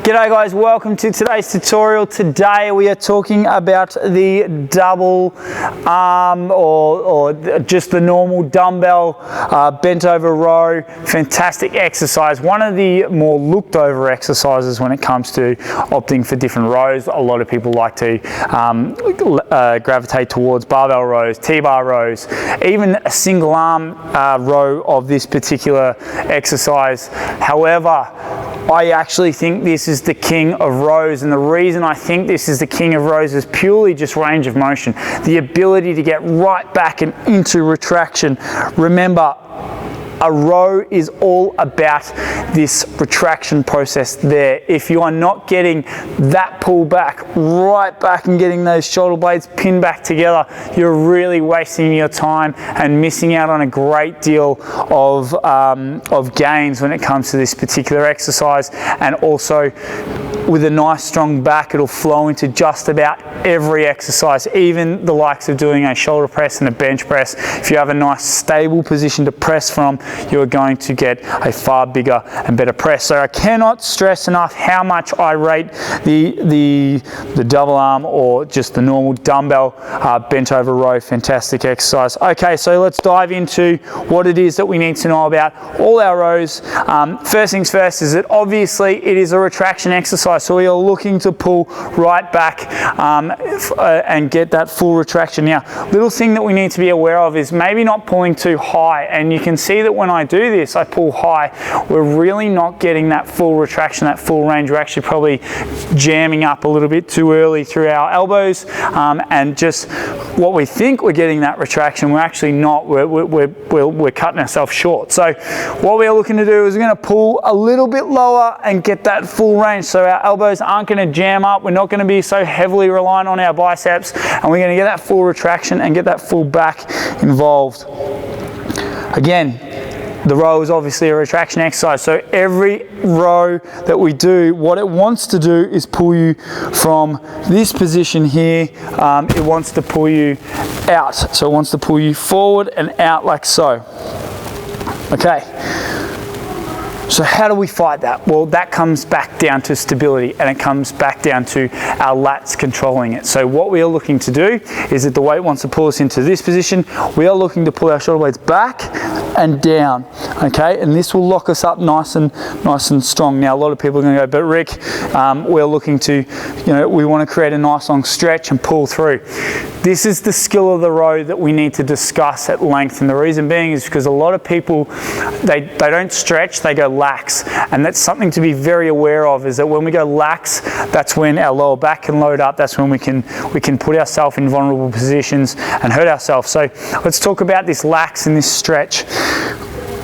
G'day guys, welcome to today's tutorial. Today we are talking about the double arm or just the normal dumbbell bent over row. Fantastic exercise. One of the more looked over exercises when it comes to opting for different rows. A lot of people like to gravitate towards barbell rows, T-bar rows, even a single arm row of this particular exercise. However, I actually think this is the king of rows, and the reason I think this is the king of rows is purely just range of motion. The ability to get right back and into retraction. Remember, a row is all about this retraction process there. If you are not getting that pull back, right back and getting those shoulder blades pinned back together, you're really wasting your time and missing out on a great deal of gains when it comes to this particular exercise. And also, with a nice strong back, it'll flow into just about every exercise, even the likes of doing a shoulder press and a bench press. If you have a nice stable position to press from, you're going to get a far bigger and better press. So I cannot stress enough how much I rate the double arm or just the normal dumbbell bent over row. Fantastic exercise. Okay, so let's dive into what it is that we need to know about all our rows. First things first is that obviously it is a retraction exercise. So we are looking to pull right back and get that full retraction. Now, little thing that we need to be aware of is maybe not pulling too high. And you can see that when I do this, I pull high, we're really not getting that full retraction, that full range. We're actually probably jamming up a little bit too early through our elbows, and just what we think we're getting that retraction, we're actually not. We're cutting ourselves short. So what we're looking to do is we're going to pull a little bit lower and get that full range. So our elbows aren't going to jam up. We're not going to be so heavily reliant on our biceps, and we're going to get that full retraction and get that full back involved. Again, the row is obviously a retraction exercise. So every row that we do, what it wants to do is pull you from this position here. It wants to pull you out. So it wants to pull you forward and out like so. Okay. So how do we fight that? Well, that comes back down to stability, and it comes back down to our lats controlling it. So what we are looking to do is that the weight wants to pull us into this position. We are looking to pull our shoulder blades back and down, okay? And this will lock us up nice and strong. Now, a lot of people are going to go, but Rick, we're looking to, we want to create a nice long stretch and pull through. This is the skill of the row that we need to discuss at length, and the reason being is because a lot of people, they don't stretch, they go lax, and that's something to be very aware of, is that when we go lax, that's when our lower back can load up, that's when we can put ourselves in vulnerable positions and hurt ourselves. So let's talk about this lax and this stretch.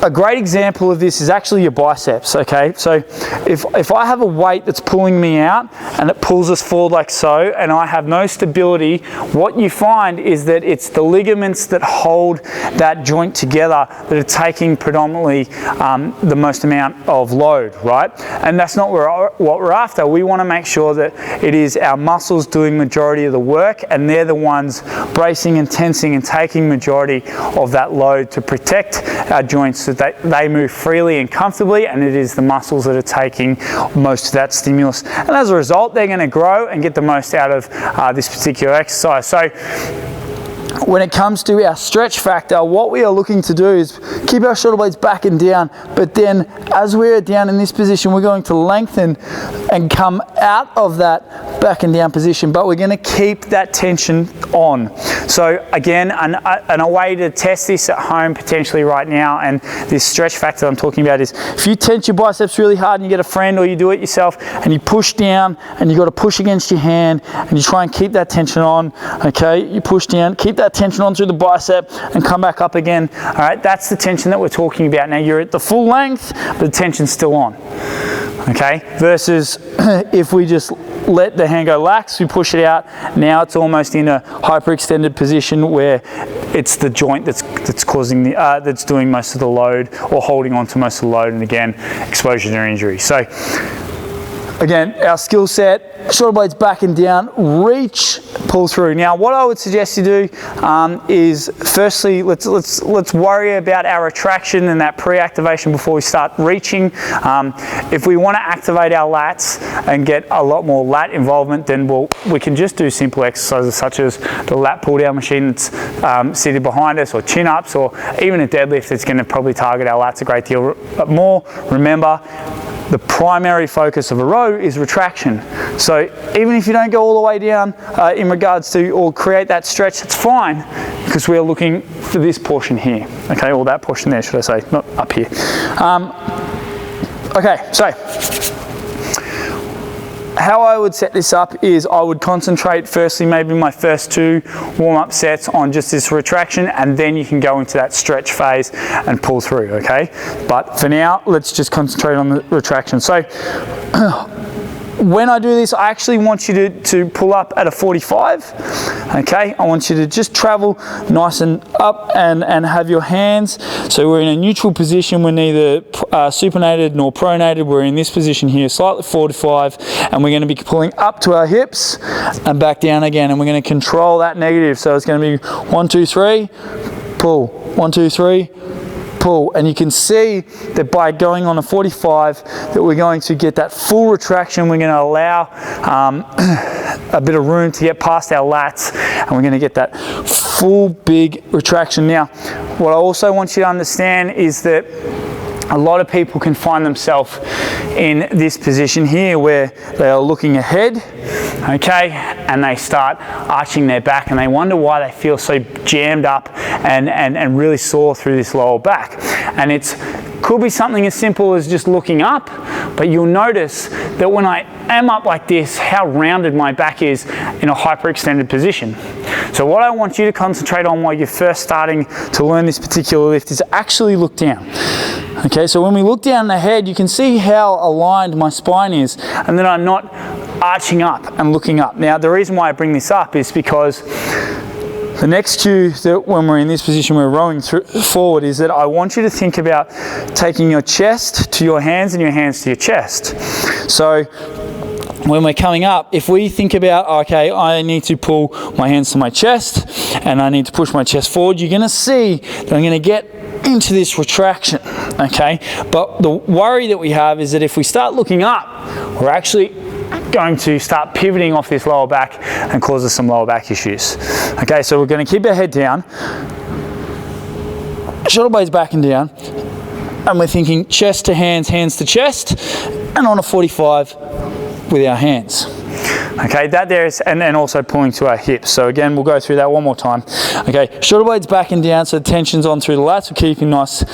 A great example of this is actually your biceps, okay? So if I have a weight that's pulling me out and it pulls us forward like so, and I have no stability, what you find is that it's the ligaments that hold that joint together that are taking predominantly the most amount of load, right? And that's not what we're after. We want to make sure that it is our muscles doing majority of the work, and they're the ones bracing and tensing and taking majority of that load to protect our joints so that they move freely and comfortably, and it is the muscles that are taking most of that stimulus. And as a result, they're going to grow and get the most out of this particular exercise. So when it comes to our stretch factor, what we are looking to do is keep our shoulder blades back and down, but then as we're down in this position, we're going to lengthen and come out of that back and down position, but we're going to keep that tension on. So again, a way to test this at home potentially right now, and this stretch factor I'm talking about, is if you tense your biceps really hard and you get a friend or you do it yourself and you push down and you've got to push against your hand and you try and keep that tension on, okay, you push down, keep that tension on through the bicep and come back up again. All right, that's the tension that we're talking about. Now you're at the full length, but the tension's still on. Okay, versus if we just let the hand go lax, we push it out, now it's almost in a hyperextended position where it's the joint that's causing the that's doing most of the load or holding on to most of the load, and again, exposure to injury. So Again, our skill set, shoulder blades back and down, reach, pull through. Now, what I would suggest you do is firstly, let's worry about our retraction and that pre-activation before we start reaching. If we want to activate our lats and get a lot more lat involvement, then we can just do simple exercises such as the lat pull down machine that's seated behind us, or chin ups, or even a deadlift that's going to probably target our lats a great deal more. Remember, the primary focus of a row is retraction. So even if you don't go all the way down in regards to, or create that stretch, it's fine, because we're looking for this portion here. Okay, or that portion there, should I say, not up here. Okay, so how I would set this up is I would concentrate firstly, maybe my first 2 warm-up sets on just this retraction, and then you can go into that stretch phase and pull through, okay? But for now, let's just concentrate on the retraction. So when I do this, I actually want you to pull up at a 45, okay? I want you to just travel nice and up and have your hands. So we're in a neutral position. We're neither supinated nor pronated. We're in this position here, slightly 45, and we're going to be pulling up to our hips and back down again, and we're going to control that negative. So it's going to be 1, 2, 3, pull, 1, 2, 3, pull. And you can see that by going on a 45 that we're going to get that full retraction. We're going to allow a bit of room to get past our lats, and we're going to get that full big retraction. Now, what I also want you to understand is that a lot of people can find themselves in this position here where they are looking ahead, okay, and they start arching their back, and they wonder why they feel so jammed up and really sore through this lower back. And it could be something as simple as just looking up, but you'll notice that when I am up like this, how rounded my back is in a hyperextended position. So what I want you to concentrate on while you're first starting to learn this particular lift is actually look down. Okay, so when we look down the head, you can see how aligned my spine is, and then I'm not arching up and looking up. Now, the reason why I bring this up is because the next cue that when we're in this position, we're rowing forward, is that I want you to think about taking your chest to your hands and your hands to your chest. So when we're coming up, if we think about, okay, I need to pull my hands to my chest and I need to push my chest forward, you're going to see that I'm going to get into this retraction, okay? But the worry that we have is that if we start looking up, we're actually going to start pivoting off this lower back and cause us some lower back issues. Okay, so we're going to keep our head down, shoulder blades back and down, and we're thinking chest to hands, hands to chest, and on a 45 with our hands. Okay, that there is, and then also pulling to our hips. So again, we'll go through that one more time. Okay, shoulder blades back and down, so the tension's on through the lats. We're keeping nice,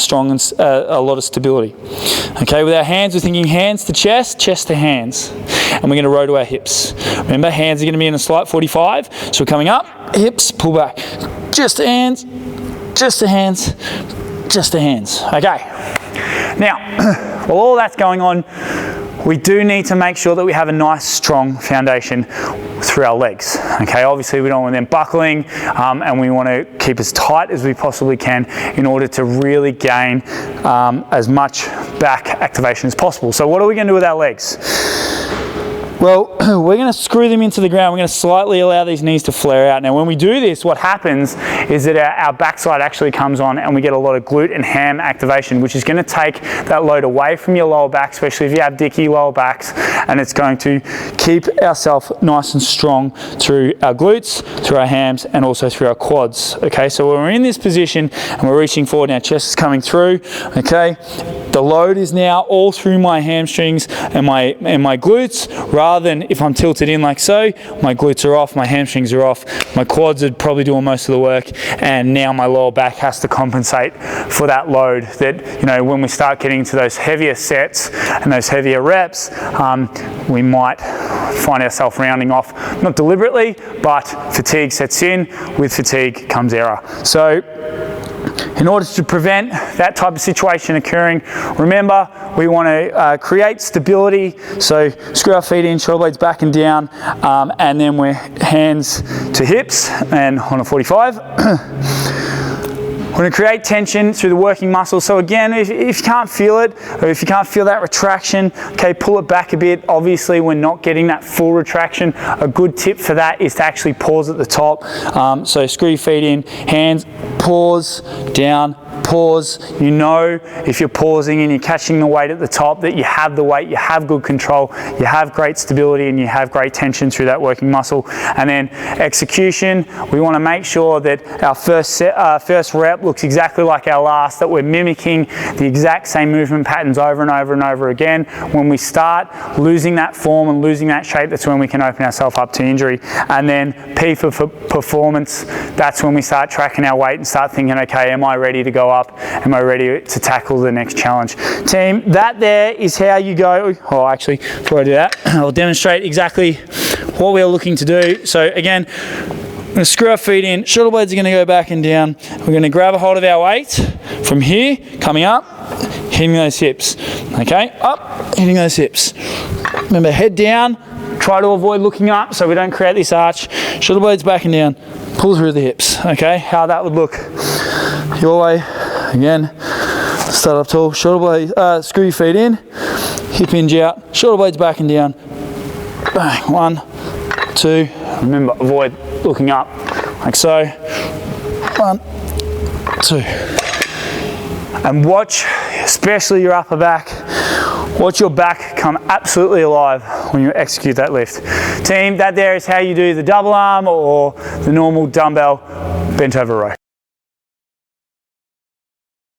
strong, and a lot of stability. Okay, with our hands, we're thinking hands to chest, chest to hands. And we're going to row to our hips. Remember, hands are going to be in a slight 45. So we're coming up, hips, pull back. Just to hands, just to hands, just to hands. Okay. Now, while all that's going on, we do need to make sure that we have a nice strong foundation through our legs. Okay, obviously we don't want them buckling, and we want to keep as tight as we possibly can in order to really gain as much back activation as possible. So what are we going to do with our legs? Well, we're going to screw them into the ground. We're going to slightly allow these knees to flare out. Now, when we do this, what happens is that our backside actually comes on and we get a lot of glute and ham activation, which is going to take that load away from your lower back, especially if you have dicky lower backs, and it's going to keep ourselves nice and strong through our glutes, through our hams, and also through our quads. Okay, so when we're in this position and we're reaching forward and our chest is coming through, okay, the load is now all through my hamstrings and my glutes, rather than if I'm tilted in like so, my glutes are off, my hamstrings are off, my quads are probably doing most of the work, and now my lower back has to compensate for that load that, you know, when we start getting to those heavier sets and those heavier reps, we might find ourselves rounding off, not deliberately, but fatigue sets in. With fatigue comes error. So in order to prevent that type of situation occurring, remember, we want to create stability. So screw our feet in, shoulder blades back and down, and then we're hands to hips and on a 45. We're going to create tension through the working muscles. So again, if you can't feel it, or if you can't feel that retraction, okay, pull it back a bit. Obviously, we're not getting that full retraction. A good tip for that is to actually pause at the top. So screw your feet in, hands, pause, down, pause. You know, if you're pausing and you're catching the weight at the top, that you have the weight, you have good control, you have great stability, and you have great tension through that working muscle. And then execution, we want to make sure that our first rep looks exactly like our last, that we're mimicking the exact same movement patterns over and over and over again. When we start losing that form and losing that shape, that's when we can open ourselves up to injury. And then P for performance, that's when we start tracking our weight and start thinking, okay, am I ready to go up? Am I ready to tackle the next challenge? Team, that there is how you go. Oh, actually, before I do that, I'll demonstrate exactly what we're looking to do. So again, we're going to screw our feet in, shoulder blades are going to go back and down. We're going to grab a hold of our weight from here, coming up, hitting those hips. Okay, up, hitting those hips. Remember, head down, try to avoid looking up so we don't create this arch. Shoulder blades back and down, pull through the hips. Okay, how that would look. Your way, again, start up tall, shoulder blades, screw your feet in, hip hinge out, shoulder blades back and down. Bang, 1, 2, remember, avoid looking up, like so. 1, 2. And watch, especially your upper back, watch your back come absolutely alive when you execute that lift. Team, that there is how you do the double arm or the normal dumbbell bent over row.